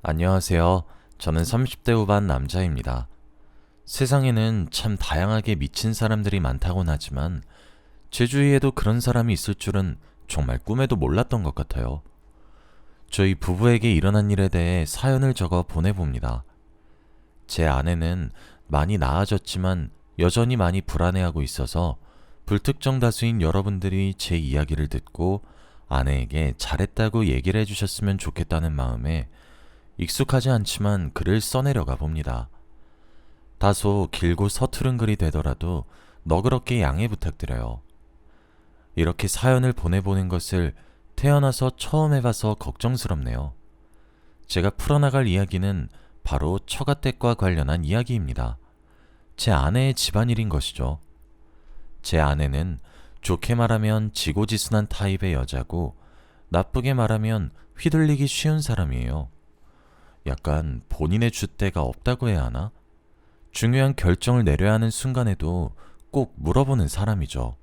안녕하세요. 저는 30대 후반 남자입니다. 세상에는 참 다양하게 미친 사람들이 많다곤 하지만 제 주위에도 그런 사람이 있을 줄은 정말 꿈에도 몰랐던 것 같아요. 저희 부부에게 일어난 일에 대해 사연을 적어 보내봅니다. 제 아내는 많이 나아졌지만 여전히 많이 불안해하고 있어서 불특정 다수인 여러분들이 제 이야기를 듣고 아내에게 잘했다고 얘기를 해주셨으면 좋겠다는 마음에 익숙하지 않지만 글을 써내려가 봅니다. 다소 길고 서투른 글이 되더라도 너그럽게 양해 부탁드려요. 이렇게 사연을 보내보는 것을 태어나서 처음 해봐서 걱정스럽네요. 제가 풀어나갈 이야기는 바로 처가댁과 관련한 이야기입니다. 제 아내의 집안일인 것이죠. 제 아내는 좋게 말하면 지고지순한 타입의 여자고 나쁘게 말하면 휘둘리기 쉬운 사람이에요. 약간 본인의 줏대가 없다고 해야 하나? 중요한 결정을 내려야 하는 순간에도 꼭 물어보는 사람이죠.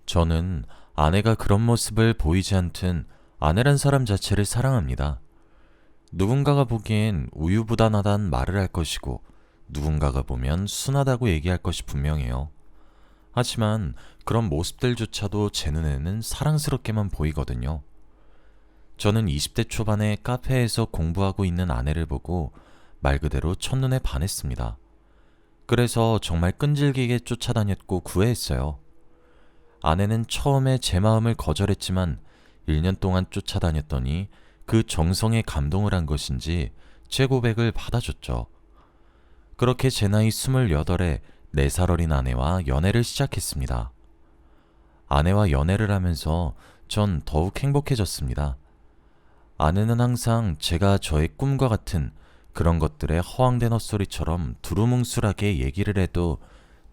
저는 아내가 그런 모습을 보이지 않든 아내란 사람 자체를 사랑합니다. 누군가가 보기엔 우유부단하단 말을 할 것이고 누군가가 보면 순하다고 얘기할 것이 분명해요. 하지만 그런 모습들조차도 제 눈에는 사랑스럽게만 보이거든요. 저는 20대 초반에 카페에서 공부하고 있는 아내를 보고 말 그대로 첫눈에 반했습니다. 그래서 정말 끈질기게 쫓아다녔고 구애했어요. 아내는 처음에 제 마음을 거절했지만 1년 동안 쫓아다녔더니 그 정성에 감동을 한 것인지 제 고백을 받아줬죠. 그렇게 제 나이 28에 4살 어린 아내와 연애를 시작했습니다. 아내와 연애를 하면서 전 더욱 행복해졌습니다. 아내는 항상 제가 저의 꿈과 같은 그런 것들의 허황된 헛소리처럼 두루뭉술하게 얘기를 해도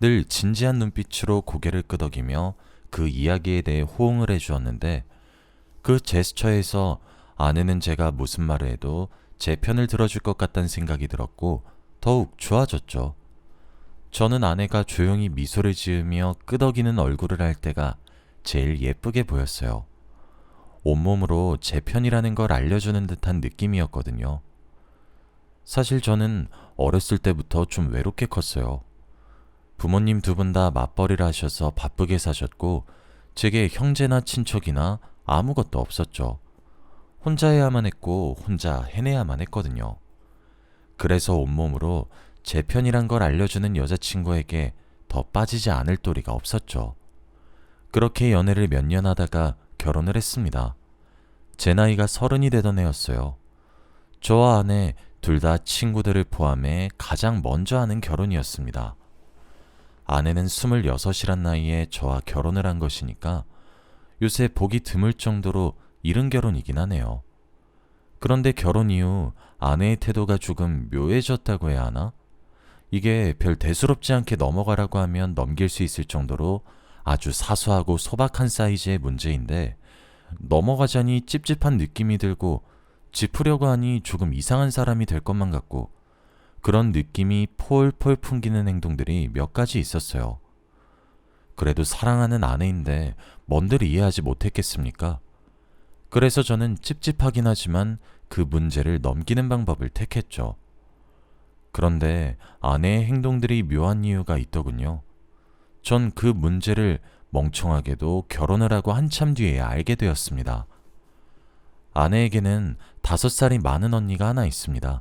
늘 진지한 눈빛으로 고개를 끄덕이며 그 이야기에 대해 호응을 해주었는데 그 제스처에서 아내는 제가 무슨 말을 해도 제 편을 들어줄 것 같다는 생각이 들었고 더욱 좋아졌죠. 저는 아내가 조용히 미소를 지으며 끄덕이는 얼굴을 할 때가 제일 예쁘게 보였어요. 온몸으로 제 편이라는 걸 알려주는 듯한 느낌이었거든요. 사실 저는 어렸을 때부터 좀 외롭게 컸어요. 부모님 두 분 다 맞벌이를 하셔서 바쁘게 사셨고 제게 형제나 친척이나 아무것도 없었죠. 혼자 해야만 했고 혼자 해내야만 했거든요. 그래서 온몸으로 제 편이란 걸 알려주는 여자친구에게 더 빠지지 않을 도리가 없었죠. 그렇게 연애를 몇 년 하다가 결혼을 했습니다. 제 나이가 30이 되던 해였어요. 저와 아내 둘 다 친구들을 포함해 가장 먼저 하는 결혼이었습니다. 아내는 26이란 나이에 저와 결혼을 한 것이니까 요새 보기 드물 정도로 이른 결혼이긴 하네요. 그런데 결혼 이후 아내의 태도가 조금 묘해졌다고 해야 하나? 이게 별 대수롭지 않게 넘어가라고 하면 넘길 수 있을 정도로 아주 사소하고 소박한 사이즈의 문제인데 넘어가자니 찝찝한 느낌이 들고 짚으려고 하니 조금 이상한 사람이 될 것만 같고 그런 느낌이 폴폴 풍기는 행동들이 몇 가지 있었어요. 그래도 사랑하는 아내인데 뭔들 이해하지 못했겠습니까? 그래서 저는 찝찝하긴 하지만 그 문제를 넘기는 방법을 택했죠. 그런데 아내의 행동들이 묘한 이유가 있더군요. 전 그 문제를 멍청하게도 결혼을 하고 한참 뒤에 알게 되었습니다. 아내에게는 5살이 많은 언니가 하나 있습니다.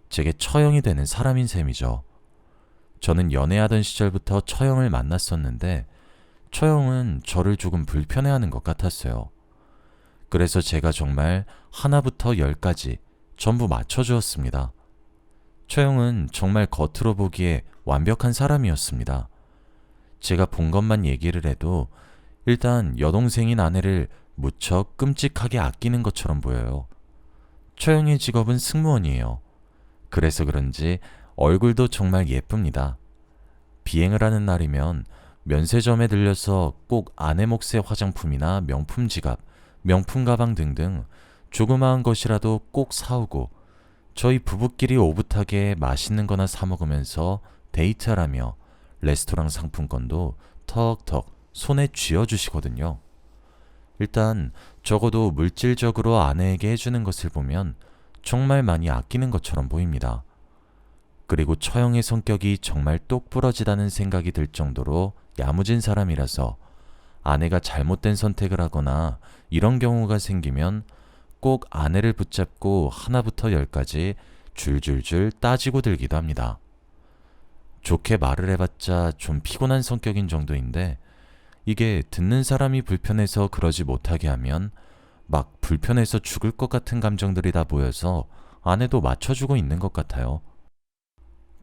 제게 처형이 되는 사람인 셈이죠. 저는 연애하던 시절부터 처형을 만났었는데 처형은 저를 조금 불편해하는 것 같았어요. 그래서 제가 정말 하나부터 10까지 전부 맞춰주었습니다. 처형은 정말 겉으로 보기에 완벽한 사람이었습니다. 제가 본 것만 얘기를 해도 일단 여동생인 아내를 무척 끔찍하게 아끼는 것처럼 보여요. 처형의 직업은 승무원이에요. 그래서 그런지 얼굴도 정말 예쁩니다. 비행을 하는 날이면 면세점에 들려서 꼭 아내 몫의 화장품이나 명품 지갑, 명품 가방 등등 조그마한 것이라도 꼭 사오고 저희 부부끼리 오붓하게 맛있는 거나 사 먹으면서 데이트하라며 레스토랑 상품권도 턱턱 손에 쥐어주시거든요. 일단 적어도 물질적으로 아내에게 해주는 것을 보면 정말 많이 아끼는 것처럼 보입니다. 그리고 처형의 성격이 정말 똑부러지다는 생각이 들 정도로 야무진 사람이라서 아내가 잘못된 선택을 하거나 이런 경우가 생기면 꼭 아내를 붙잡고 하나부터 열까지 줄줄줄 따지고 들기도 합니다. 좋게 말을 해봤자 좀 피곤한 성격인 정도인데 이게 듣는 사람이 불편해서 그러지 못하게 하면 막 불편해서 죽을 것 같은 감정들이 다 모여서 아내도 맞춰주고 있는 것 같아요.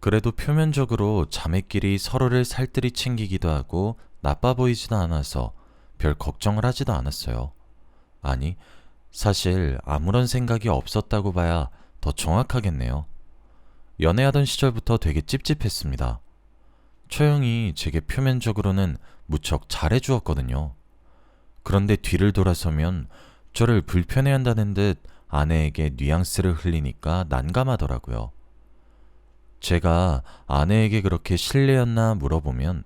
그래도 표면적으로 자매끼리 서로를 살뜰히 챙기기도 하고 나빠 보이지도 않아서 별 걱정을 하지도 않았어요. 아니, 사실 아무런 생각이 없었다고 봐야 더 정확하겠네요. 연애하던 시절부터 되게 찝찝했습니다. 처형이 제게 표면적으로는 무척 잘해주었거든요. 그런데 뒤를 돌아서면 저를 불편해한다는 듯 아내에게 뉘앙스를 흘리니까 난감하더라고요. 제가 아내에게 그렇게 실례였나 물어보면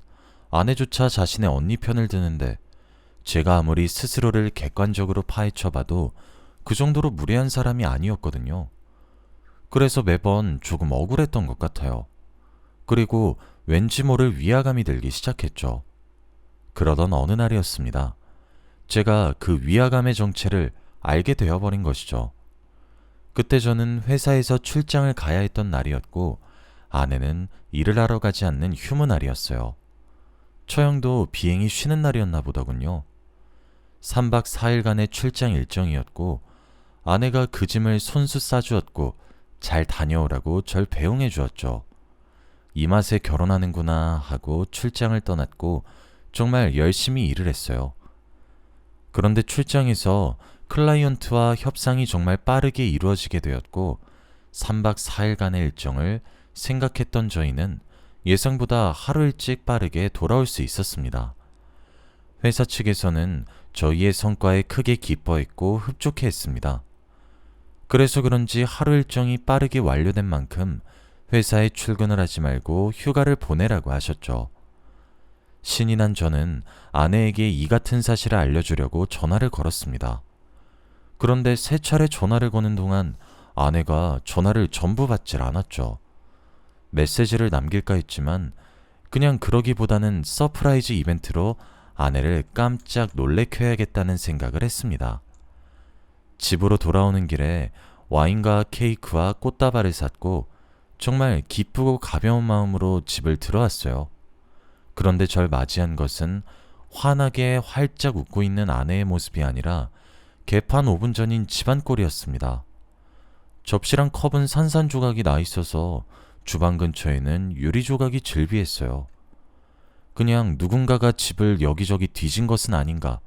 아내조차 자신의 언니 편을 드는데 제가 아무리 스스로를 객관적으로 파헤쳐봐도 그 정도로 무례한 사람이 아니었거든요. 그래서 매번 조금 억울했던 것 같아요. 그리고 왠지 모를 위화감이 들기 시작했죠. 그러던 어느 날이었습니다. 제가 그 위화감의 정체를 알게 되어버린 것이죠. 그때 저는 회사에서 출장을 가야 했던 날이었고 아내는 일을 하러 가지 않는 휴무 날이었어요. 처형도 비행이 쉬는 날이었나 보더군요. 3박 4일간의 출장 일정이었고 아내가 그 짐을 손수 싸주었고 잘 다녀오라고 절 배웅해 주었죠. 이 맛에 결혼하는구나 하고 출장을 떠났고 정말 열심히 일을 했어요. 그런데 출장에서 클라이언트와 협상이 정말 빠르게 이루어지게 되었고 3박 4일간의 일정을 생각했던 저희는 예상보다 하루 일찍 빠르게 돌아올 수 있었습니다. 회사 측에서는 저희의 성과에 크게 기뻐했고 흡족해 했습니다. 그래서 그런지 하루 일정이 빠르게 완료된 만큼 회사에 출근을 하지 말고 휴가를 보내라고 하셨죠. 신이 난 저는 아내에게 이 같은 사실을 알려주려고 전화를 걸었습니다. 그런데 세 차례 전화를 거는 동안 아내가 전화를 전부 받질 않았죠. 메시지를 남길까 했지만 그냥 그러기보다는 서프라이즈 이벤트로 아내를 깜짝 놀래켜야겠다는 생각을 했습니다. 집으로 돌아오는 길에 와인과 케이크와 꽃다발을 샀고 정말 기쁘고 가벼운 마음으로 집을 들어왔어요. 그런데 절 맞이한 것은 환하게 활짝 웃고 있는 아내의 모습이 아니라 개판 5분 전인 집안꼴이었습니다. 접시랑 컵은 산산조각이 나 있어서 주방 근처에는 유리조각이 즐비했어요. 그냥 누군가가 집을 여기저기 뒤진 것은 아닌가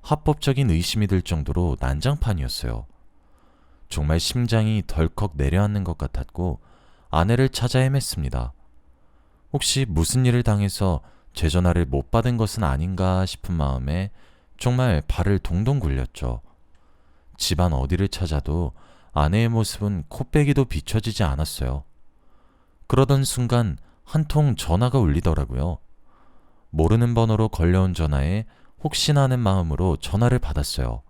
합법적인 의심이 들 정도로 난장판이었어요. 정말 심장이 덜컥 내려앉는 것 같았고 아내를 찾아 헤맸습니다. 혹시 무슨 일을 당해서 제 전화를 못 받은 것은 아닌가 싶은 마음에 정말 발을 동동 굴렸죠. 집안 어디를 찾아도 아내의 모습은 코빼기도 비춰지지 않았어요. 그러던 순간 한 통 전화가 울리더라고요. 모르는 번호로 걸려온 전화에 혹시나 하는 마음으로 전화를 받았어요.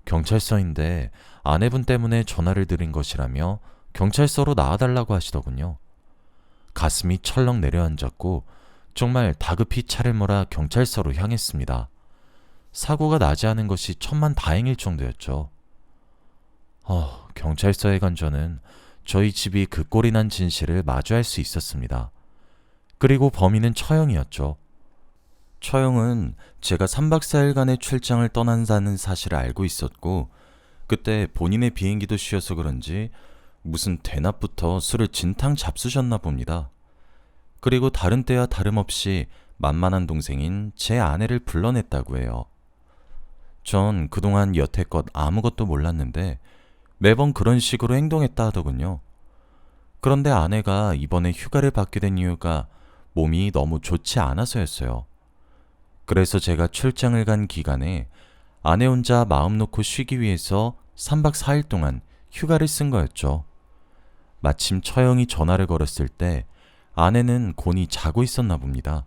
경찰서인데 아내분 때문에 전화를 드린 것이라며 경찰서로 나와달라고 하시더군요. 가슴이 철렁 내려앉았고 정말 다급히 차를 몰아 경찰서로 향했습니다. 사고가 나지 않은 것이 천만다행일 정도였죠. 경찰서에 간 저는 저희 집이 그 꼴이 난 진실을 마주할 수 있었습니다. 그리고 범인은 처형이었죠. 처형은 제가 3박 4일간의 출장을 떠난다는 사실을 알고 있었고 그때 본인의 비행기도 쉬어서 그런지 무슨 대낮부터 술을 진탕 잡수셨나 봅니다. 그리고 다른 때와 다름없이 만만한 동생인 제 아내를 불러냈다고 해요. 전 그동안 여태껏 아무것도 몰랐는데 매번 그런 식으로 행동했다 하더군요. 그런데 아내가 이번에 휴가를 받게 된 이유가 몸이 너무 좋지 않아서였어요. 그래서 제가 출장을 간 기간에 아내 혼자 마음 놓고 쉬기 위해서 3박 4일 동안 휴가를 쓴 거였죠. 마침 처형이 전화를 걸었을 때 아내는 곤히 자고 있었나 봅니다.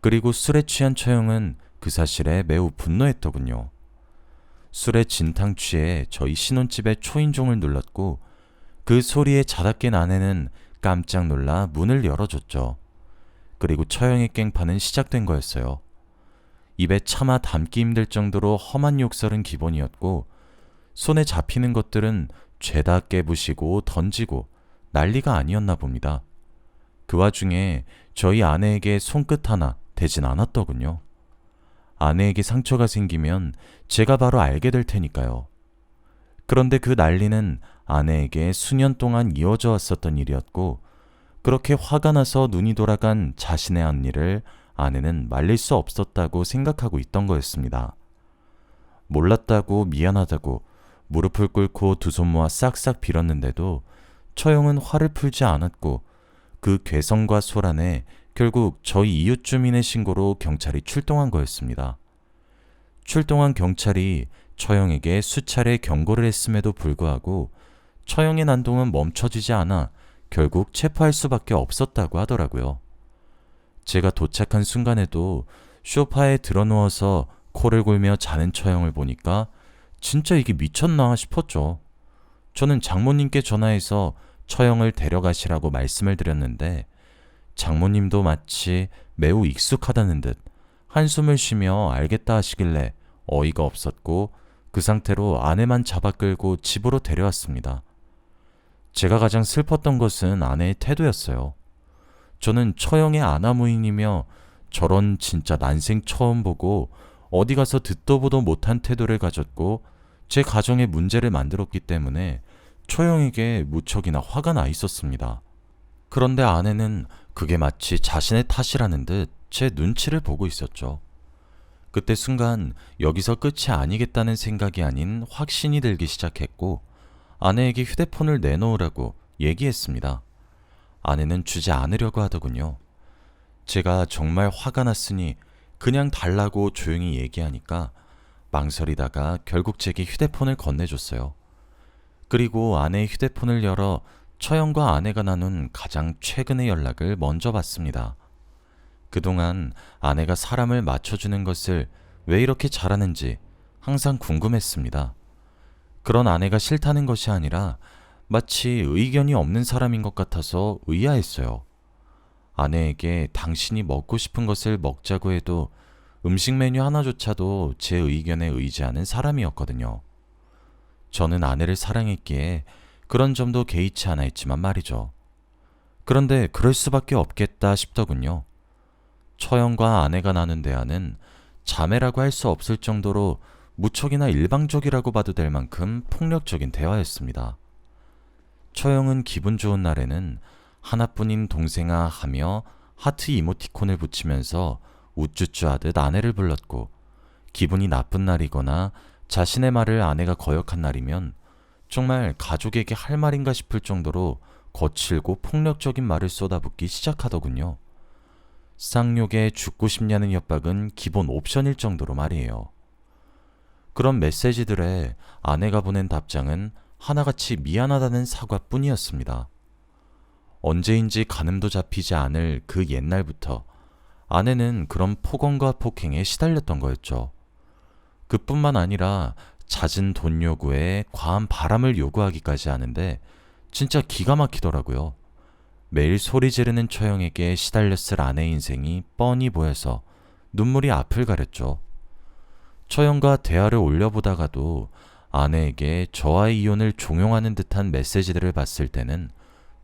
그리고 술에 취한 처형은 그 사실에 매우 분노했더군요. 술에 진탕 취해 저희 신혼집의 초인종을 눌렀고 그 소리에 자다 깬 아내는 깜짝 놀라 문을 열어줬죠. 그리고 처형의 깽판은 시작된 거였어요. 입에 차마 담기 힘들 정도로 험한 욕설은 기본이었고 손에 잡히는 것들은 죄다 깨부시고 던지고 난리가 아니었나 봅니다. 그 와중에 저희 아내에게 손끝 하나 대진 않았더군요. 아내에게 상처가 생기면 제가 바로 알게 될 테니까요. 그런데 그 난리는 아내에게 수년 동안 이어져 왔었던 일이었고 그렇게 화가 나서 눈이 돌아간 자신의 앞일을 아내는 말릴 수 없었다고 생각하고 있던 거였습니다. 몰랐다고 미안하다고 무릎을 꿇고 두 손 모아 싹싹 빌었는데도 처형은 화를 풀지 않았고 그 괴성과 소란에 결국 저희 이웃 주민의 신고로 경찰이 출동한 거였습니다. 출동한 경찰이 처형에게 수차례 경고를 했음에도 불구하고 처형의 난동은 멈춰지지 않아 결국 체포할 수밖에 없었다고 하더라고요. 제가 도착한 순간에도 소파에 드러누워서 코를 골며 자는 처형을 보니까 진짜 이게 미쳤나 싶었죠. 저는 장모님께 전화해서 처형을 데려가시라고 말씀을 드렸는데 장모님도 마치 매우 익숙하다는 듯 한숨을 쉬며 알겠다 하시길래 어이가 없었고 그 상태로 아내만 잡아 끌고 집으로 데려왔습니다. 제가 가장 슬펐던 것은 아내의 태도였어요. 저는 처형의 아나무인이며 저런 진짜 난생 처음 보고 어디 가서 듣도 보도 못한 태도를 가졌고 제 가정에 문제를 만들었기 때문에 처형에게 무척이나 화가 나 있었습니다. 그런데 아내는 그게 마치 자신의 탓이라는 듯 제 눈치를 보고 있었죠. 그때 순간 여기서 끝이 아니겠다는 생각이 아닌 확신이 들기 시작했고 아내에게 휴대폰을 내놓으라고 얘기했습니다. 아내는 주지 않으려고 하더군요. 제가 정말 화가 났으니 그냥 달라고 조용히 얘기하니까 망설이다가 결국 제게 휴대폰을 건네줬어요. 그리고 아내의 휴대폰을 열어 처형과 아내가 나눈 가장 최근의 연락을 먼저 봤습니다. 그동안 아내가 사람을 맞춰주는 것을 왜 이렇게 잘하는지 항상 궁금했습니다. 그런 아내가 싫다는 것이 아니라 마치 의견이 없는 사람인 것 같아서 의아했어요. 아내에게 당신이 먹고 싶은 것을 먹자고 해도 음식 메뉴 하나조차도 제 의견에 의지하는 사람이었거든요. 저는 아내를 사랑했기에 그런 점도 개의치 않아 했지만 말이죠. 그런데 그럴 수밖에 없겠다 싶더군요. 처형과 아내가 나눈 대화는 자매라고 할 수 없을 정도로 무척이나 일방적이라고 봐도 될 만큼 폭력적인 대화였습니다. 처형은 기분 좋은 날에는 하나뿐인 동생아 하며 하트 이모티콘을 붙이면서 우쭈쭈 하듯 아내를 불렀고 기분이 나쁜 날이거나 자신의 말을 아내가 거역한 날이면 정말 가족에게 할 말인가 싶을 정도로 거칠고 폭력적인 말을 쏟아붓기 시작하더군요. 쌍욕에 죽고 싶냐는 협박은 기본 옵션일 정도로 말이에요. 그런 메시지들에 아내가 보낸 답장은 하나같이 미안하다는 사과뿐이었습니다. 언제인지 가늠도 잡히지 않을 그 옛날부터 아내는 그런 폭언과 폭행에 시달렸던 거였죠. 그뿐만 아니라 잦은 돈 요구에 과한 바람을 요구하기까지 하는데 진짜 기가 막히더라고요. 매일 소리 지르는 처형에게 시달렸을 아내의 인생이 뻔히 보여서 눈물이 앞을 가렸죠. 처형과 대화를 올려보다가도 아내에게 저와의 이혼을 종용하는 듯한 메시지들을 봤을 때는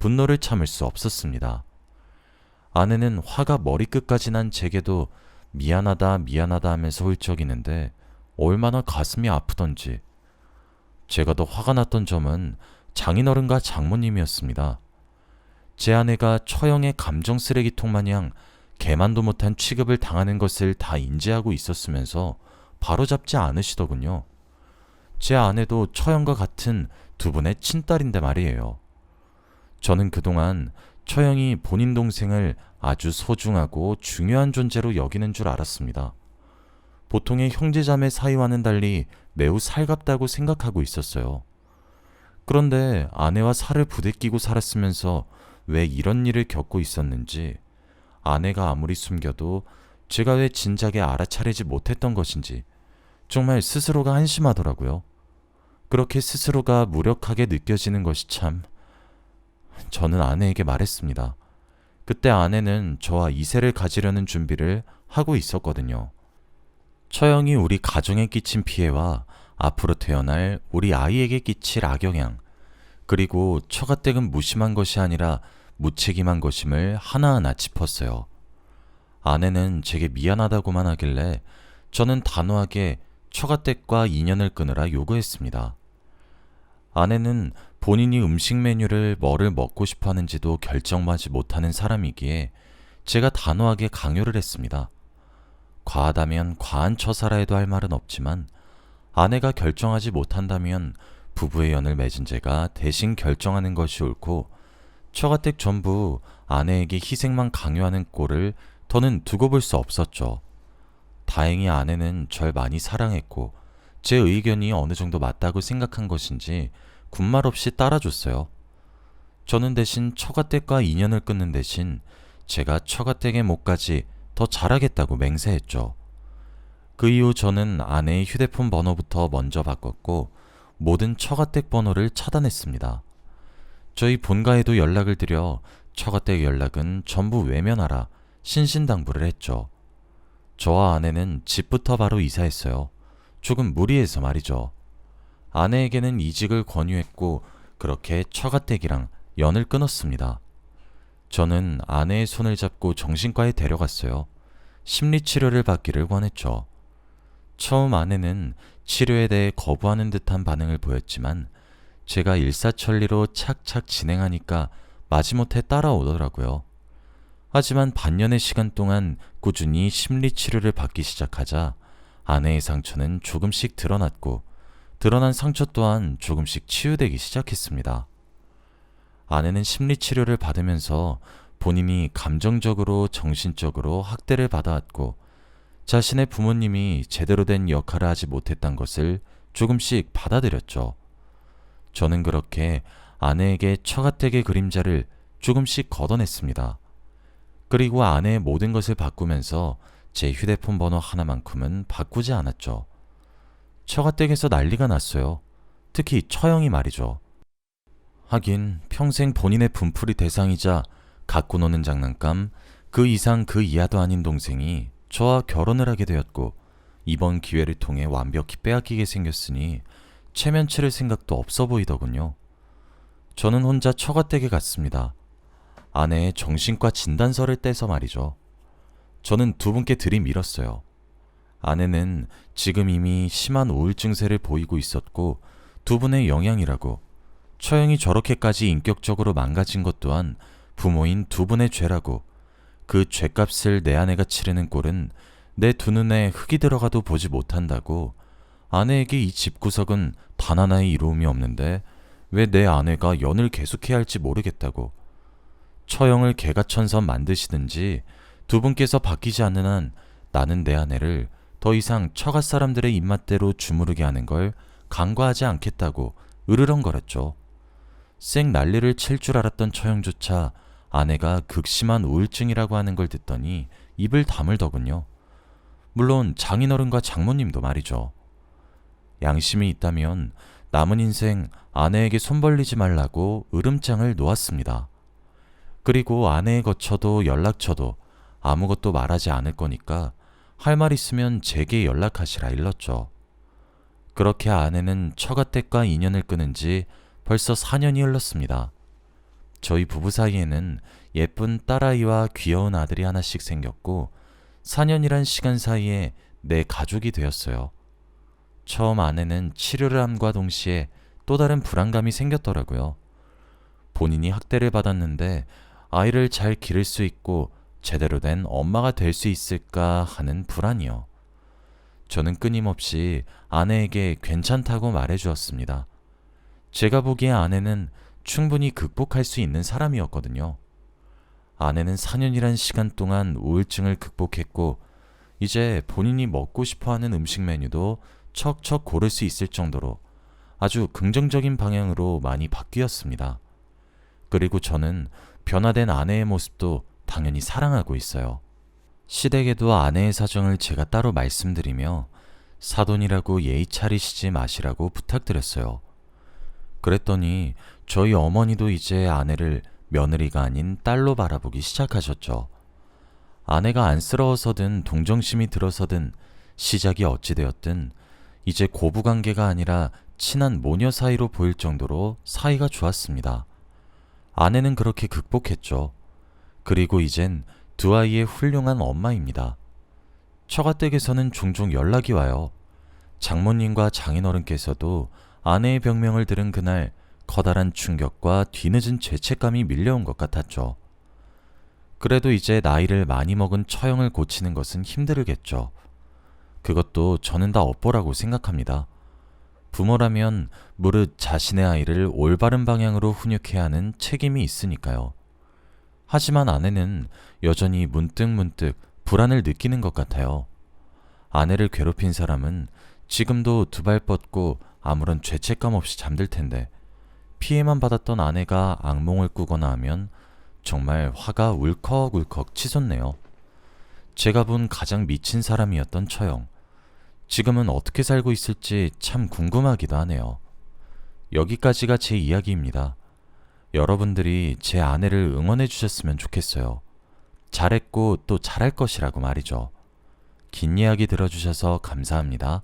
분노를 참을 수 없었습니다. 아내는 화가 머리끝까지 난 제게도 미안하다 미안하다 하면서 훌쩍이는데 얼마나 가슴이 아프던지. 제가 더 화가 났던 점은 장인어른과 장모님이었습니다. 제 아내가 처형의 감정 쓰레기통 마냥 개만도 못한 취급을 당하는 것을 다 인지하고 있었으면서 바로잡지 않으시더군요. 제 아내도 처형과 같은 두 분의 친딸인데 말이에요. 저는 그동안 처형이 본인 동생을 아주 소중하고 중요한 존재로 여기는 줄 알았습니다. 보통의 형제자매 사이와는 달리 매우 살갑다고 생각하고 있었어요. 그런데 아내와 살을 부대끼고 살았으면서 왜 이런 일을 겪고 있었는지, 아내가 아무리 숨겨도 제가 왜 진작에 알아차리지 못했던 것인지 정말 스스로가 한심하더라고요. 그렇게 스스로가 무력하게 느껴지는 것이 참... 저는 아내에게 말했습니다. 그때 아내는 저와 이세를 가지려는 준비를 하고 있었거든요. 처형이 우리 가정에 끼친 피해와 앞으로 태어날 우리 아이에게 끼칠 악영향, 그리고 처가댁은 무심한 것이 아니라 무책임한 것임을 하나하나 짚었어요. 아내는 제게 미안하다고만 하길래 저는 단호하게 처가댁과 인연을 끊으라 요구했습니다. 아내는 본인이 음식 메뉴를 뭐를 먹고 싶어 하는지도 결정하지 못하는 사람이기에 제가 단호하게 강요를 했습니다. 과하다면 과한 처사라 해도 할 말은 없지만 아내가 결정하지 못한다면 부부의 연을 맺은 제가 대신 결정하는 것이 옳고 처가댁 전부 아내에게 희생만 강요하는 꼴을 더는 두고 볼 수 없었죠. 다행히 아내는 절 많이 사랑했고 제 의견이 어느 정도 맞다고 생각한 것인지 군말 없이 따라줬어요. 저는 대신 처가댁과 인연을 끊는 대신 제가 처가댁의 몫까지 더 잘하겠다고 맹세했죠. 그 이후 저는 아내의 휴대폰 번호부터 먼저 바꿨고 모든 처가댁 번호를 차단했습니다. 저희 본가에도 연락을 드려 처가댁 연락은 전부 외면하라 신신당부를 했죠. 저와 아내는 집부터 바로 이사했어요. 조금 무리해서 말이죠. 아내에게는 이직을 권유했고 그렇게 처가댁이랑 연을 끊었습니다. 저는 아내의 손을 잡고 정신과에 데려갔어요. 심리치료를 받기를 권했죠. 처음 아내는 치료에 대해 거부하는 듯한 반응을 보였지만 제가 일사천리로 착착 진행하니까 마지못해 따라오더라고요. 하지만 반년의 시간 동안 꾸준히 심리치료를 받기 시작하자 아내의 상처는 조금씩 드러났고 드러난 상처 또한 조금씩 치유되기 시작했습니다. 아내는 심리치료를 받으면서 본인이 감정적으로 정신적으로 학대를 받아왔고 자신의 부모님이 제대로 된 역할을 하지 못했던 것을 조금씩 받아들였죠. 저는 그렇게 아내에게 처가댁의 그림자를 조금씩 걷어냈습니다. 그리고 아내의 모든 것을 바꾸면서 제 휴대폰 번호 하나만큼은 바꾸지 않았죠. 처가댁에서 난리가 났어요. 특히 처형이 말이죠. 하긴 평생 본인의 분풀이 대상이자 갖고 노는 장난감 그 이상 그 이하도 아닌 동생이 저와 결혼을 하게 되었고 이번 기회를 통해 완벽히 빼앗기게 생겼으니 체면치를 생각도 없어 보이더군요. 저는 혼자 처가댁에 갔습니다. 아내의 정신과 진단서를 떼서 말이죠. 저는 두 분께 들이밀었어요. 아내는 지금 이미 심한 우울증세를 보이고 있었고 두 분의 영향이라고 처형이 저렇게까지 인격적으로 망가진 것 또한 부모인 두 분의 죄라고 그 죄값을 내 아내가 치르는 꼴은 내 두 눈에 흙이 들어가도 보지 못한다고 아내에게 이 집구석은 단 하나의 이로움이 없는데 왜 내 아내가 연을 계속해야 할지 모르겠다고 처형을 개가천선 만드시든지 두 분께서 바뀌지 않는 한 나는 내 아내를 더 이상 처가 사람들의 입맛대로 주무르게 하는 걸 간과하지 않겠다고 으르렁거렸죠. 쌩 난리를 칠 줄 알았던 처형조차 아내가 극심한 우울증이라고 하는 걸 듣더니 입을 다물더군요. 물론 장인어른과 장모님도 말이죠. 양심이 있다면 남은 인생 아내에게 손 벌리지 말라고 으름장을 놓았습니다. 그리고 아내에 거쳐도 연락처도 아무것도 말하지 않을 거니까 할 말 있으면 제게 연락하시라 일렀죠. 그렇게 아내는 처가댁과 인연을 끊은 지 벌써 4년이 흘렀습니다. 저희 부부 사이에는 예쁜 딸아이와 귀여운 아들이 하나씩 생겼고 4년이란 시간 사이에 내 가족이 되었어요. 처음 아내는 치료를 함과 동시에 또 다른 불안감이 생겼더라고요. 본인이 학대를 받았는데 아이를 잘 기를 수 있고 제대로 된 엄마가 될 수 있을까 하는 불안이요. 저는 끊임없이 아내에게 괜찮다고 말해주었습니다. 제가 보기에 아내는 충분히 극복할 수 있는 사람이었거든요. 아내는 4년이란 시간 동안 우울증을 극복했고 이제 본인이 먹고 싶어하는 음식 메뉴도 척척 고를 수 있을 정도로 아주 긍정적인 방향으로 많이 바뀌었습니다. 그리고 저는 변화된 아내의 모습도 당연히 사랑하고 있어요. 시댁에도 아내의 사정을 제가 따로 말씀드리며 사돈이라고 예의 차리시지 마시라고 부탁드렸어요. 그랬더니 저희 어머니도 이제 아내를 며느리가 아닌 딸로 바라보기 시작하셨죠. 아내가 안쓰러워서든 동정심이 들어서든 시작이 어찌되었든 이제 고부관계가 아니라 친한 모녀 사이로 보일 정도로 사이가 좋았습니다. 아내는 그렇게 극복했죠. 그리고 이젠 두 아이의 훌륭한 엄마입니다. 처가댁에서는 종종 연락이 와요. 장모님과 장인어른께서도 아내의 병명을 들은 그날 커다란 충격과 뒤늦은 죄책감이 밀려온 것 같았죠. 그래도 이제 나이를 많이 먹은 처형을 고치는 것은 힘들겠죠. 그것도 저는 다 업보라고 생각합니다. 부모라면 무릇 자신의 아이를 올바른 방향으로 훈육해야 하는 책임이 있으니까요. 하지만 아내는 여전히 문득문득 불안을 느끼는 것 같아요. 아내를 괴롭힌 사람은 지금도 두 발 뻗고 아무런 죄책감 없이 잠들 텐데 피해만 받았던 아내가 악몽을 꾸거나 하면 정말 화가 울컥울컥 치솟네요. 제가 본 가장 미친 사람이었던 처형. 지금은 어떻게 살고 있을지 참 궁금하기도 하네요. 여기까지가 제 이야기입니다. 여러분들이 제 아내를 응원해 주셨으면 좋겠어요. 잘했고 또 잘할 것이라고 말이죠. 긴 이야기 들어주셔서 감사합니다.